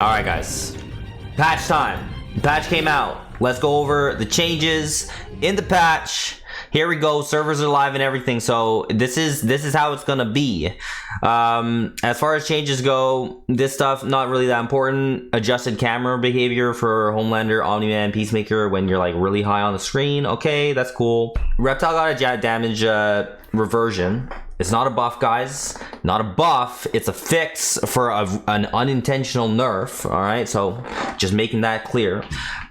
All right, guys, patch time. The patch came out. Let's go over the changes in the patch. Here we go. Servers are live and everything. So this is how it's gonna be. As far as changes go, this stuff not really that important. Adjusted camera behavior for Homelander, Omni-Man, Peacemaker when you're like really high on the screen. Okay, that's cool. Reptile got a damage reversion. It's not a buff, guys. Not a buff. It's a fix for an unintentional nerf. All right, so just making that clear.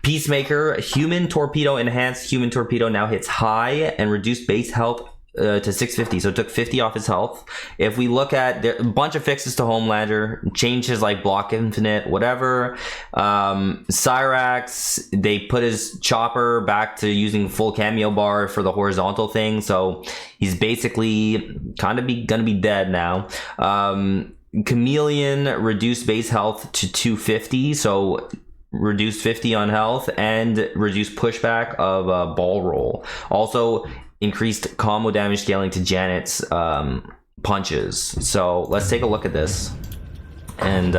Peacemaker, human torpedo enhanced. Human torpedo now hits high and reduced base health to 650, so it took 50 off his health. If we look at a bunch of fixes to Homelander, changes like block infinite, whatever. Cyrax, they put his chopper back to using full cameo bar for the horizontal thing, so he's basically kind of gonna be dead now. Khameleon reduced base health to 250, so reduced 50 on health and reduced pushback of ball roll. Also increased combo damage scaling to Janet's punches. So let's take a look at this. And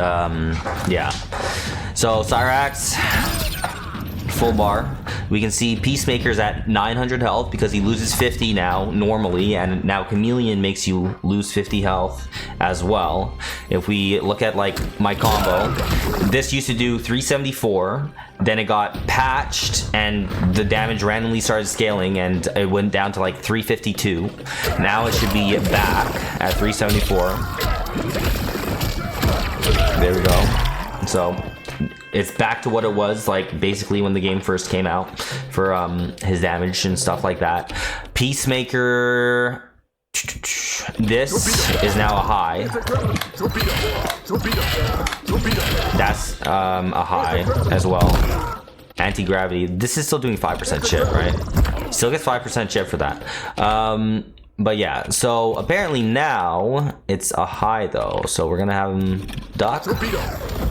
yeah, so Cyrax full bar. We can see Peacemaker's at 900 health because he loses 50 now normally, and now Khameleon makes you lose 50 health as well. If we look at like my combo, this used to do 374, then it got patched and the damage randomly started scaling and it went down to like 352. Now it should be back at 374. There we go. So it's back to what it was like basically when the game first came out for his damage and stuff like that. Peacemaker, this is now a high. That's a high as well. Anti-gravity, this is still doing 5% chip, right? Still gets 5% chip for that. But yeah, so apparently now it's a high though, so we're gonna have him duck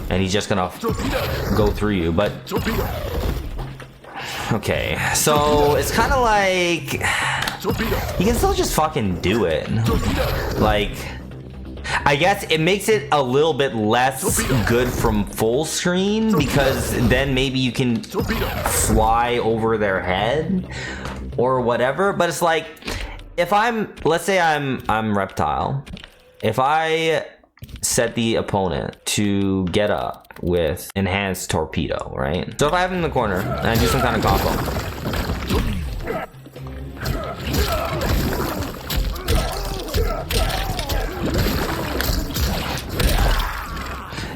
and he's just gonna go through you. But okay, so it's kind of like you can still just fucking do it. Like, I guess it makes it a little bit less good from full screen because then maybe you can fly over their head or whatever. But it's like, if let's say I'm Reptile, if I set the opponent to get up with enhanced torpedo, right? So if I have him in the corner and I do some kind of combo,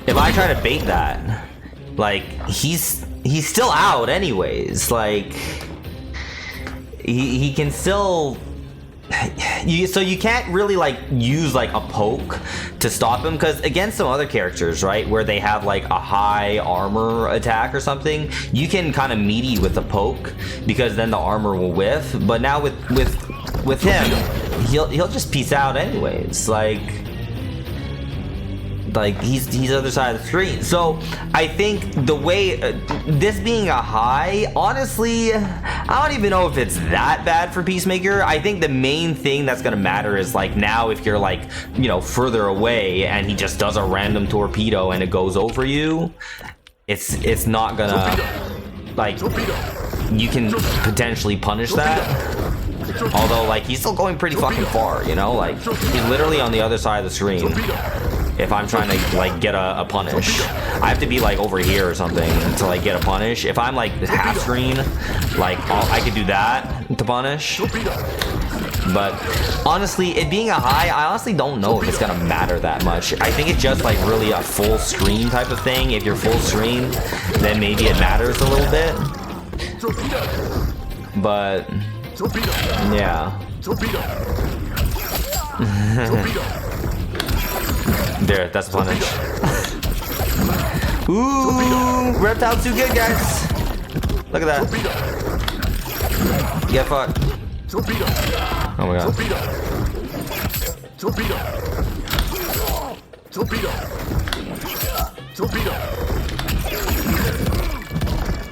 if I try to bait that, like he's still out anyways. Like he can still. So you can't really like use like a poke to stop him, because against some other characters, right, where they have like a high armor attack or something, you can kind of meaty with a poke because then the armor will whiff. But now with him, he'll just peace out anyways. Like he's other side of the screen. So I think the way this being a high, honestly, I don't even know if it's that bad for Peacemaker. I think the main thing that's gonna matter is like now if you're like, you know, further away and he just does a random torpedo and it goes over you, it's not gonna, like, you can potentially punish that. Although like he's still going pretty fucking far, you know, like he's literally on the other side of the screen. If I'm trying to like get a punish, I have to be like over here or something to like get a punish. If I'm like half screen, like I could do that to punish. But honestly, it being a high, I honestly don't know if it's gonna matter that much. I think it's just like really a full screen type of thing. If you're full screen, then maybe it matters a little bit. But yeah. There, that's a punish. Ooh, Reptile's too good, guys. Look at that. Get fucked. Oh my god.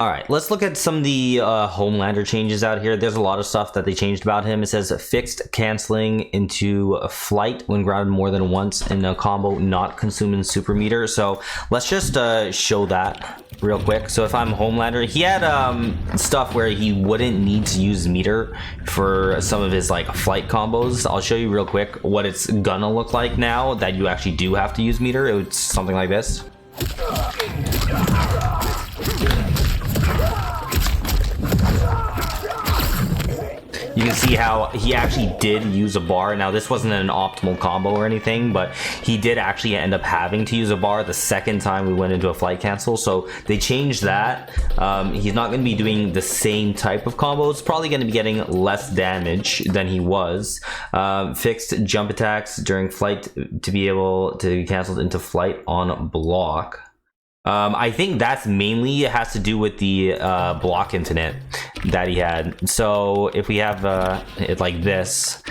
All right, let's look at some of the Homelander changes out here. There's a lot of stuff that they changed about him. It says fixed canceling into a flight when grounded more than once in a combo, not consuming super meter. So let's just show that real quick. So if I'm Homelander, he had stuff where he wouldn't need to use meter for some of his like flight combos. I'll show you real quick what it's gonna look like now that you actually do have to use meter. It's something like this. You can see how he actually did use a bar. Now this wasn't an optimal combo or anything, but he did actually end up having to use a bar the second time we went into a flight cancel. So they changed that. He's not going to be doing the same type of combos, probably going to be getting less damage than he was. Fixed jump attacks during flight to be able to be canceled into flight on block. I think that's mainly has to do with the block infinite that he had. So if we have it like this,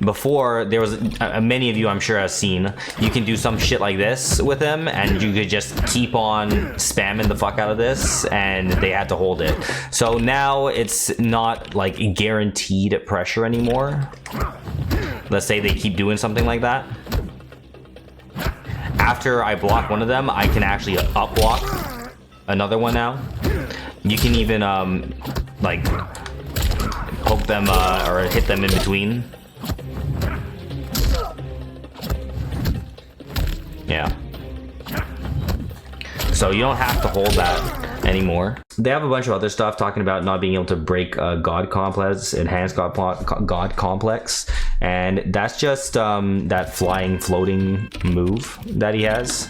before there was many of you I'm sure have seen, you can do some shit like this with him and you could just keep on spamming the fuck out of this and they had to hold it. So now it's not like guaranteed pressure anymore. Let's say they keep doing something like that. After I block one of them, I can actually up block another one now. You can even like poke them or hit them in between. Yeah. So you don't have to hold that anymore. They have a bunch of other stuff talking about not being able to break God Complex, enhanced God Complex, and that's just that flying floating move that he has.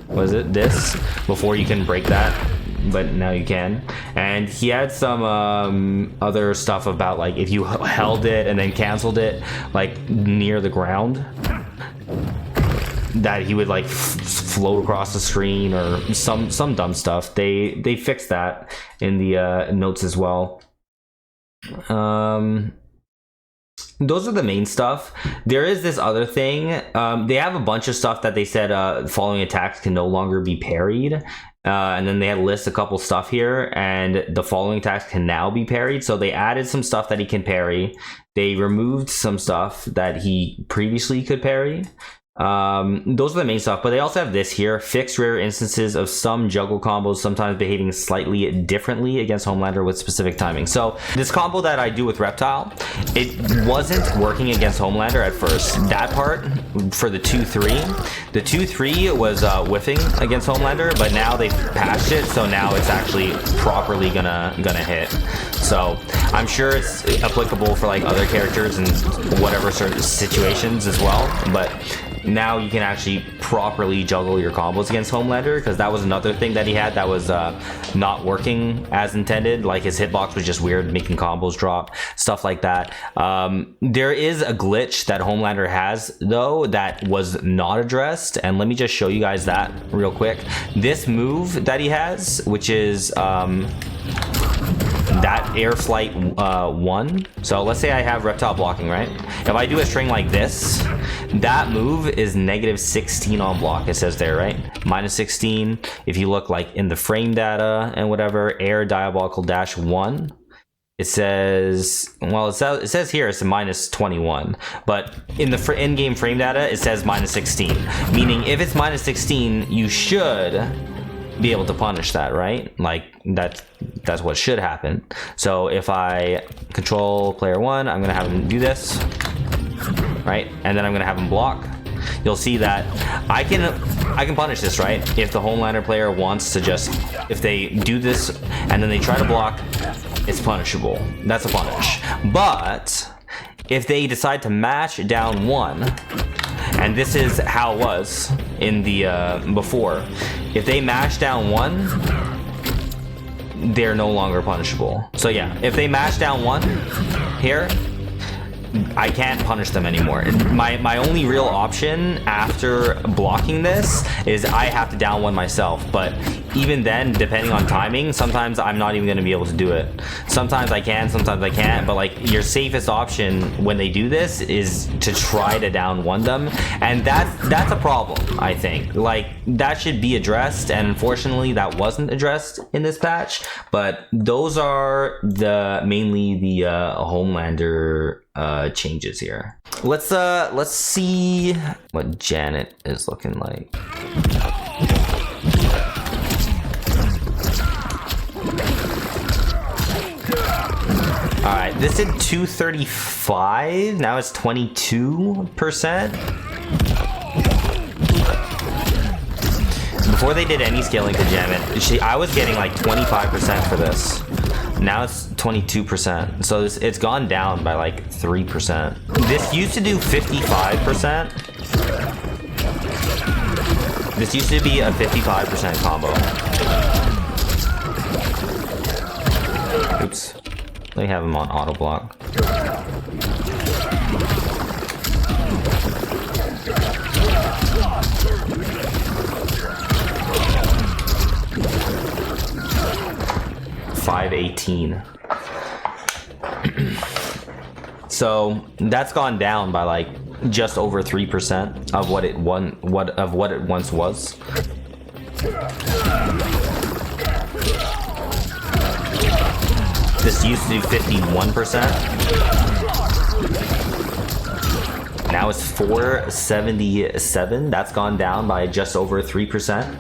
Was it this? Before you can break that, but now you can. And he had some other stuff about like if you held it and then canceled it like near the ground, that he would like float across the screen or some dumb stuff. They fixed that in the notes as well. Those are the main stuff. There is this other thing. They have a bunch of stuff that they said following attacks can no longer be parried. And then they had list a couple stuff here, and the following attacks can now be parried. So they added some stuff that he can parry. They removed some stuff that he previously could parry. Those are the main stuff, but they also have this here: fixed rare instances of some juggle combos sometimes behaving slightly differently against Homelander with specific timing. So this combo that I do with Reptile, it wasn't working against Homelander at first. That part for the 2-3, the 2-3 was whiffing against Homelander, but now they've patched it, so now it's actually properly gonna hit. So I'm sure it's applicable for like other characters and whatever sort of situations as well, but now you can actually properly juggle your combos against Homelander, because that was another thing that he had that was not working as intended. Like his hitbox was just weird, making combos drop, stuff like that. There is a glitch that Homelander has though that was not addressed, and let me just show you guys that real quick. This move that he has, which is that air flight 1. So let's say I have Reptile blocking, right? If I do a string like this, that move is -16 on block. It says there, right? -16. If you look like in the frame data and whatever, air diabolical dash 1, it says, well, it says here it's a -21, but in the in-game frame data it says -16, meaning if it's -16 you should be able to punish that, right? Like that's what should happen. So if I control player 1, I'm gonna have him do this, right? And then I'm gonna have him block. You'll see that I can punish this, right? If the Homelander player wants to just, if they do this and then they try to block, it's punishable. That's a punish. But if they decide to match down 1, and this is how it was in the before, if they mash down 1, they're no longer punishable. So yeah, if they mash down 1 here, I can't punish them anymore. My only real option after blocking this is I have to down 1 myself. But even then, depending on timing, sometimes I'm not even going to be able to do it. Sometimes I can, sometimes I can't, but like your safest option when they do this is to try to down one them, and that's a problem. I think like that should be addressed, and unfortunately that wasn't addressed in this patch. But those are mainly the Homelander changes here. Let's see what Janet is looking like. All right, this did 235. Now it's 22%. Before they did any scaling to Janet, I was getting like 25% for this. Now it's 22%. So it's gone down by like 3%. This used to do 55%. This used to be a 55% combo. Oops. They have him on auto block. $518. So that's gone down by like just over 3% of what it once was. This used to do 51%. Now it's 477. That's gone down by just over 3%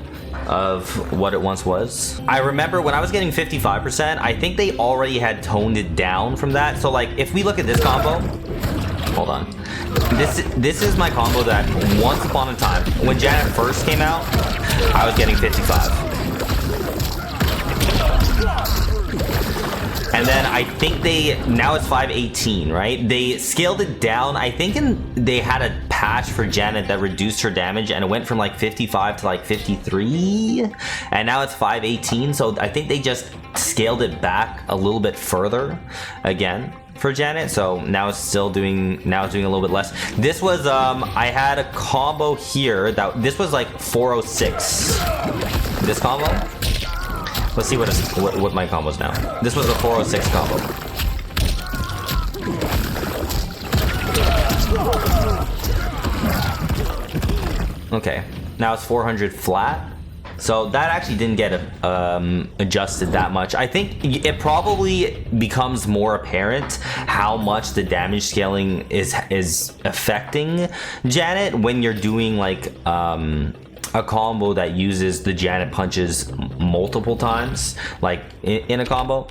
of what it once was. I remember when I was getting 55%, I think they already had toned it down from that. So like if we look at this combo, hold on. This is my combo that once upon a time, when Janet first came out, I was getting 55. And then I think now it's 518, right? They scaled it down. I think they had a patch for Janet that reduced her damage, and it went from like 55 to like 53, and now it's 518. So I think they just scaled it back a little bit further again for Janet. So now it's doing a little bit less. This was I had a combo here this was like 406. This combo. Let's see what my combo's now. This was a 406 combo. Okay, now it's 400 flat. So that actually didn't get adjusted that much. I think it probably becomes more apparent how much the damage scaling is affecting Janet when you're doing like a combo that uses the Janet punches multiple times, like in a combo.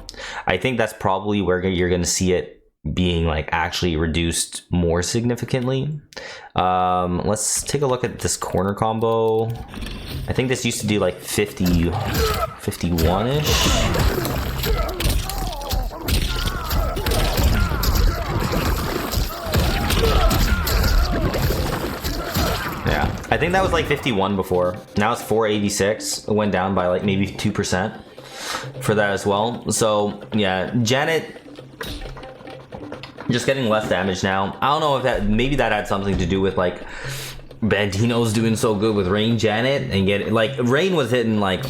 I think that's probably where you're gonna see it being like actually reduced more significantly. Let's take a look at this corner combo. I think this used to do like 51-ish. Yeah, I think that was like 51 before. Now it's 486. It went down by like maybe 2% for that as well. So yeah, Janet just getting less damage now. I don't know if maybe that had something to do with like Bandino's doing so good with Rain Janet and Rain was hitting like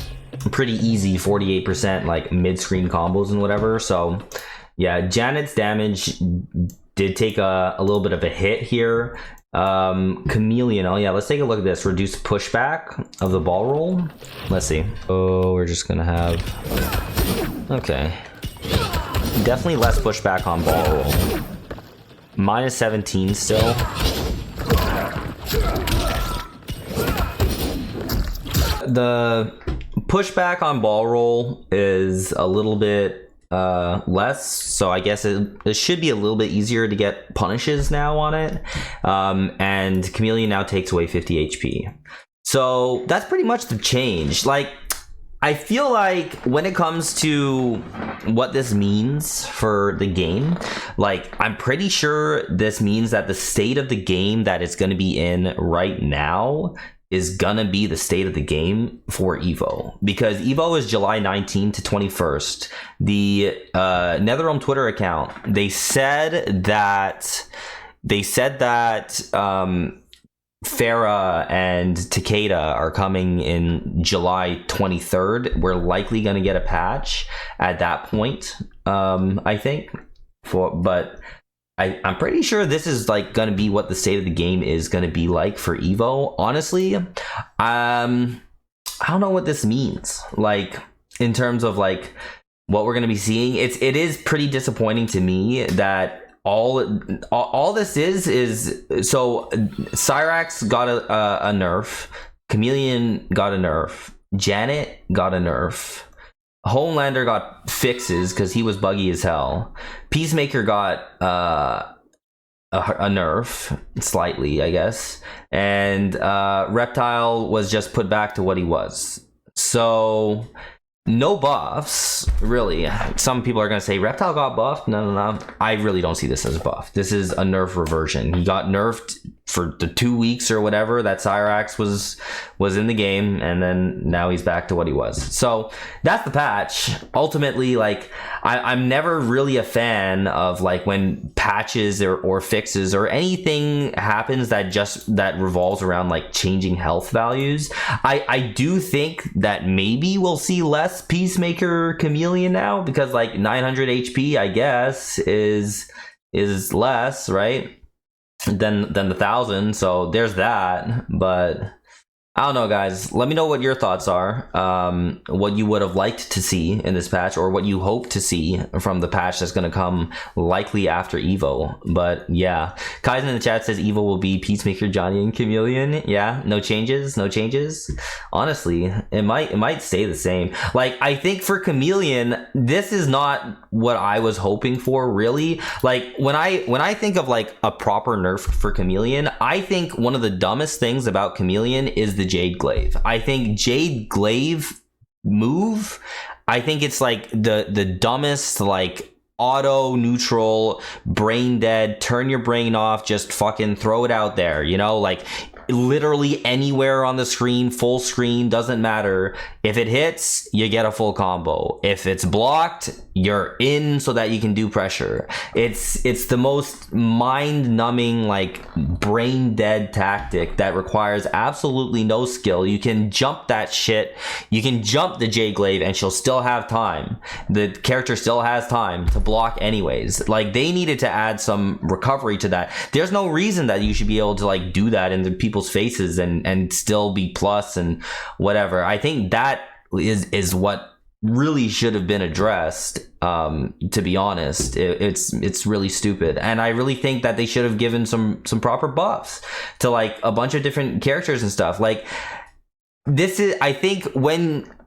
pretty easy 48% like mid-screen combos and whatever. So yeah, Janet's damage did take a little bit of a hit here. Khameleon, oh yeah, let's take a look at this. Reduce pushback of the ball roll. Let's see. Oh, we're just gonna have, okay, definitely less pushback on ball roll. Minus 17 still. The pushback on ball roll is a little bit less, so I guess it should be a little bit easier to get punishes now on it. And Khameleon now takes away 50 HP. So that's pretty much the change. Like, I feel like when it comes to what this means for the game, like, I'm pretty sure this means that the state of the game that it's going to be in right now is gonna be the state of the game for Evo, because Evo is July 19th to 21st. The NetherRealm Twitter account, they said that Farah and Takeda are coming in July 23rd. We're likely going to get a patch at that point, I think. But I'm pretty sure this is like going to be what the state of the game is going to be like for Evo. Honestly, I don't know what this means. Like, in terms of like what we're going to be seeing, it is pretty disappointing to me that all this is so Cyrax got a nerf, Khameleon got a nerf, Janet got a nerf, Homelander got fixes because he was buggy as hell, Peacemaker got a nerf slightly, I guess, and Reptile was just put back to what he was. So no buffs, really. Some people are going to say Reptile got buffed. No. I really don't see this as a buff. This is a nerf reversion. He got nerfed for the 2 weeks or whatever that Cyrax was in the game, and then now he's back to what he was. So that's the patch. Ultimately, like, I'm never really a fan of like when patches or fixes or anything happens that revolves around like changing health values. I do think that maybe we'll see less Peacemaker Khameleon now, because like 900 HP, I guess, is less, right, than the 1000. So there's that. But I don't know, guys. Let me know what your thoughts are. What you would have liked to see in this patch, or what you hope to see from the patch that's going to come likely after Evo. But yeah, Kaizen in the chat says Evo will be Peacemaker, Johnny, and Khameleon. Yeah, no changes. Honestly, it might stay the same. Like, I think for Khameleon, this is not what I was hoping for, really. Like, when I think of like a proper nerf for Khameleon, I think one of the dumbest things about Khameleon is the Jade Glaive. I think Jade Glaive move, I think it's like the dumbest, like, auto neutral, brain dead, turn your brain off, just fucking throw it out there, you know, like literally anywhere on the screen, full screen, doesn't matter. If it hits, you get a full combo. If it's blocked, you're in so that you can do pressure. It's the most mind-numbing, like, brain dead tactic that requires absolutely no skill. You can jump that shit. You can jump the Jade Glaive and she'll still have time. The character still has time to block anyways. Like, they needed to add some recovery to that. There's no reason that you should be able to like do that in the people's faces and still be plus and whatever. I think that is what really should have been addressed. To be honest, it's really stupid, and I really think that they should have given some proper buffs to like a bunch of different characters and stuff. Like, this is, I think,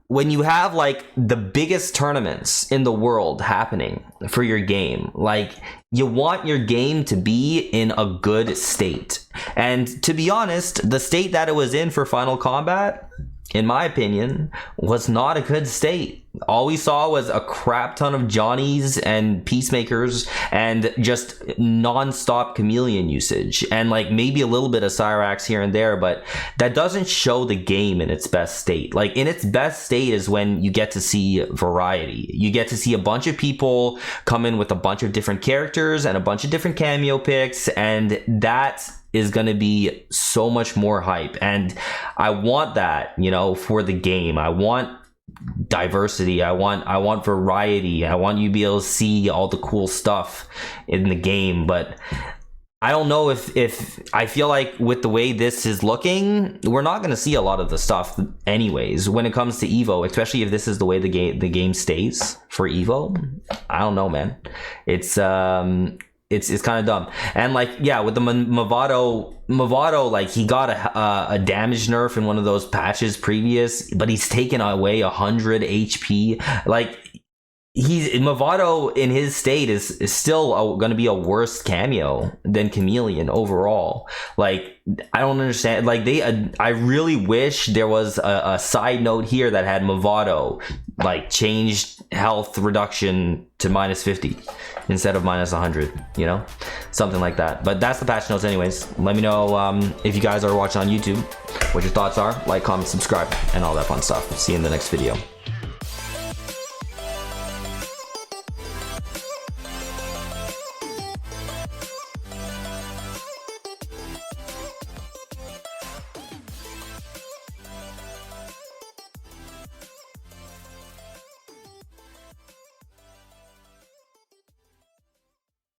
when you have like the biggest tournaments in the world happening for your game, like, you want your game to be in a good state. And to be honest, the state that it was in for Final Combat, in my opinion, was not a good state. All we saw was a crap ton of Johnnies and Peacemakers and just non-stop Khameleon usage, and like maybe a little bit of Cyrax here and there, but that doesn't show the game in its best state. Like, in its best state is when you get to see variety. You get to see a bunch of people come in with a bunch of different characters and a bunch of different cameo picks, and that is going to be so much more hype. And I want that, you know, for the game. I want diversity. I want variety. I want you to be able to see all the cool stuff in the game. But I don't know if I feel like with the way this is looking, we're not going to see a lot of the stuff anyways when it comes to Evo, especially if this is the way the game stays for Evo. I don't know, man. It's kind of dumb. And like, yeah, with the Movado, like, he got a damage nerf in one of those patches previous, but he's taken away 100 HP. Like, Movado in his state is still going to be a worse cameo than Khameleon overall. Like, I don't understand. Like, I really wish there was a side note here that had Movado like changed health reduction to -50 instead of -100, you know, something like that. But that's the patch notes anyways. Let me know if you guys are watching on YouTube what your thoughts are. Like, comment, subscribe, and all that fun stuff. See you in the next video.